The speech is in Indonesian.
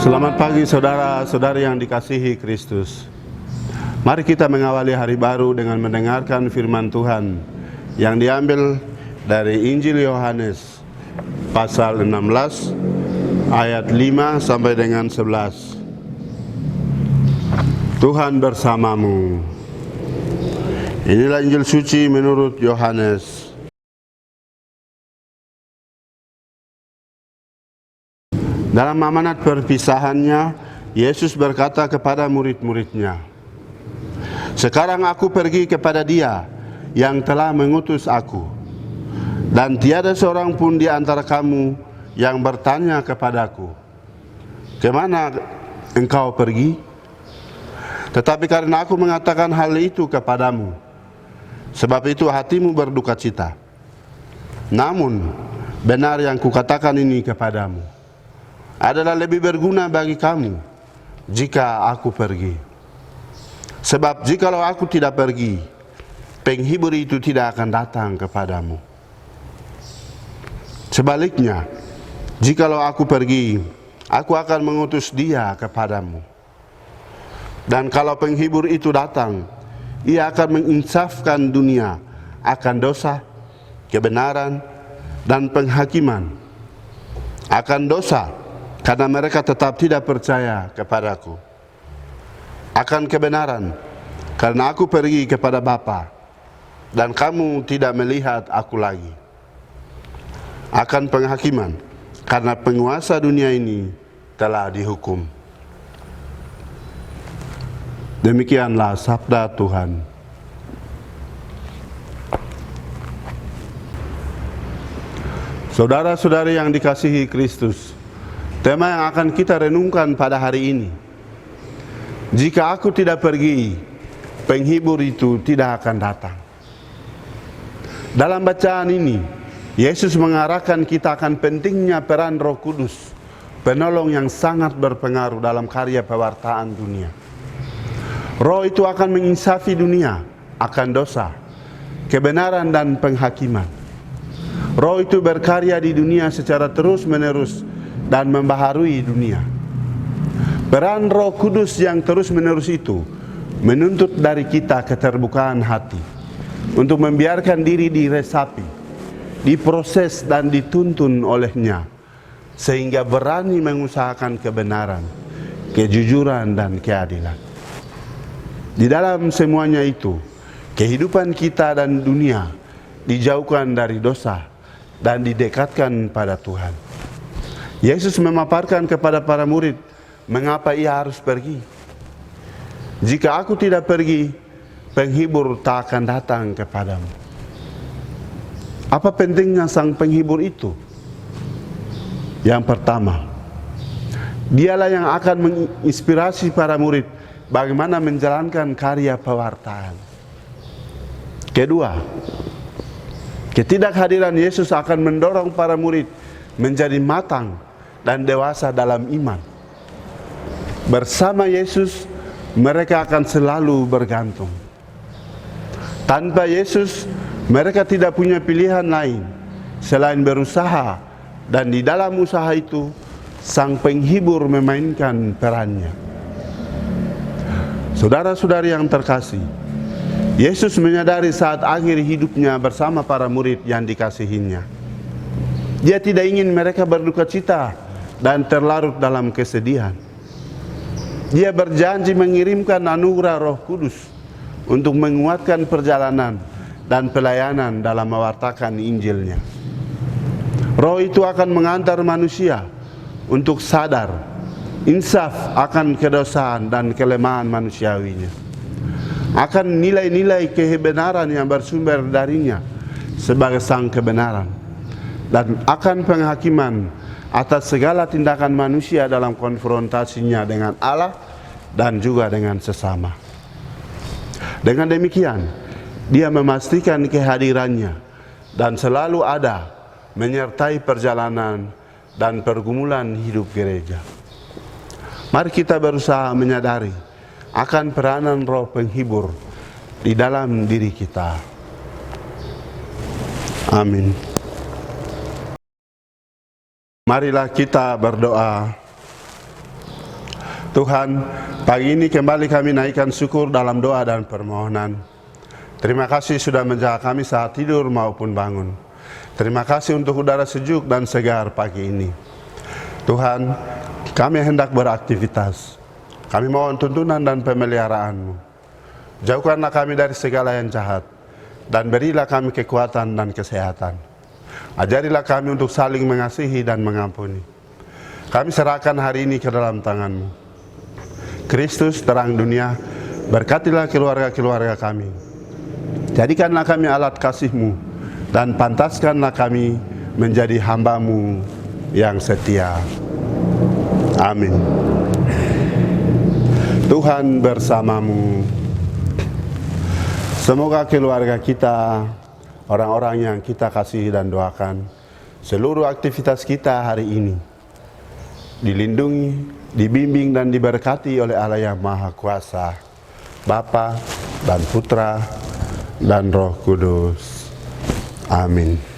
Selamat pagi saudara-saudari yang dikasihi Kristus. Mari kita mengawali hari baru dengan mendengarkan firman Tuhan yang diambil dari Injil Yohanes pasal 16 ayat 5 sampai dengan 11. Tuhan bersamamu. Inilah Injil suci menurut Yohanes. Dalam amanat perpisahannya, Yesus berkata kepada murid-muridnya, "Sekarang aku pergi kepada Dia yang telah mengutus aku, dan tiada seorang pun di antara kamu yang bertanya kepadaku, 'Kemana engkau pergi?' Tetapi karena aku mengatakan hal itu kepadamu, sebab itu hatimu berduka cita. Namun, benar yang kukatakan ini kepadamu adalah lebih berguna bagi kamu jika aku pergi. Sebab jikalau aku tidak pergi, penghibur itu tidak akan datang kepadamu. Sebaliknya, jikalau aku pergi, aku akan mengutus Dia kepadamu. Dan kalau penghibur itu datang, Ia akan menginsafkan dunia akan dosa, kebenaran, dan penghakiman. Akan dosa, karena mereka tetap tidak percaya kepadaku. Akan kebenaran, karena aku pergi kepada Bapa, dan kamu tidak melihat aku lagi. Akan penghakiman, karena penguasa dunia ini telah dihukum." Demikianlah sabda Tuhan. Saudara-saudari yang dikasihi Kristus, tema yang akan kita renungkan pada hari ini, jika aku tidak pergi, penghibur itu tidak akan datang. Dalam bacaan ini, Yesus mengarahkan kita akan pentingnya peran Roh Kudus, penolong yang sangat berpengaruh dalam karya pewartaan dunia. Roh itu akan menginsafi dunia akan dosa, kebenaran, dan penghakiman. Roh itu berkarya di dunia secara terus-menerus dan membaharui dunia. Peran Roh Kudus yang terus-menerus itu menuntut dari kita keterbukaan hati untuk membiarkan diri diresapi, diproses, dan dituntun olehnya, sehingga berani mengusahakan kebenaran, kejujuran, dan keadilan. Di dalam semuanya itu, kehidupan kita dan dunia dijauhkan dari dosa dan didekatkan pada Tuhan. Yesus memaparkan kepada para murid mengapa Ia harus pergi. Jika aku tidak pergi, penghibur tak akan datang kepadamu. Apa pentingnya sang penghibur itu? Yang pertama, Dialah yang akan menginspirasi para murid bagaimana menjalankan karya pewartaan. Kedua, ketidakhadiran Yesus akan mendorong para murid menjadi matang dan dewasa dalam iman. Bersama Yesus, mereka akan selalu bergantung. Tanpa Yesus, mereka tidak punya pilihan lain selain berusaha, dan di dalam usaha itu, sang penghibur memainkan perannya. Saudara-saudari yang terkasih, Yesus menyadari saat akhir hidupnya bersama para murid yang dikasihinya. Dia tidak ingin mereka berduka cita dan terlarut dalam kesedihan. Dia berjanji mengirimkan anugerah Roh Kudus untuk menguatkan perjalanan dan pelayanan dalam mewartakan Injilnya. Roh itu akan mengantar manusia untuk sadar, insaf akan kedosaan dan kelemahan manusiawinya, akan nilai-nilai kebenaran yang bersumber darinya sebagai sang kebenaran, dan akan penghakiman atas segala tindakan manusia dalam konfrontasinya dengan Allah dan juga dengan sesama. Dengan demikian, Dia memastikan kehadirannya dan selalu ada menyertai perjalanan dan pergumulan hidup gereja. Mari kita berusaha menyadari akan peranan Roh penghibur di dalam diri kita. Amin. Marilah kita berdoa. Tuhan, pagi ini kembali kami naikkan syukur dalam doa dan permohonan. Terima kasih sudah menjaga kami saat tidur maupun bangun. Terima kasih untuk udara sejuk dan segar pagi ini. Tuhan, kami hendak beraktivitas. Kami mohon tuntunan dan pemeliharaan-Mu. Jauhkanlah kami dari segala yang jahat, dan berilah kami kekuatan dan kesehatan. Ajarilah kami untuk saling mengasihi dan mengampuni. Kami serahkan hari ini ke dalam tangan-Mu. Kristus terang dunia, berkatilah keluarga-keluarga kami. Jadikanlah kami alat kasih-Mu, dan pantaskanlah kami menjadi hamba-Mu yang setia. Amin. Tuhan bersamamu. Semoga keluarga kita, orang-orang yang kita kasihi dan doakan, seluruh aktivitas kita hari ini dilindungi, dibimbing dan diberkati oleh Allah yang Maha Kuasa, Bapa dan Putra dan Roh Kudus. Amin.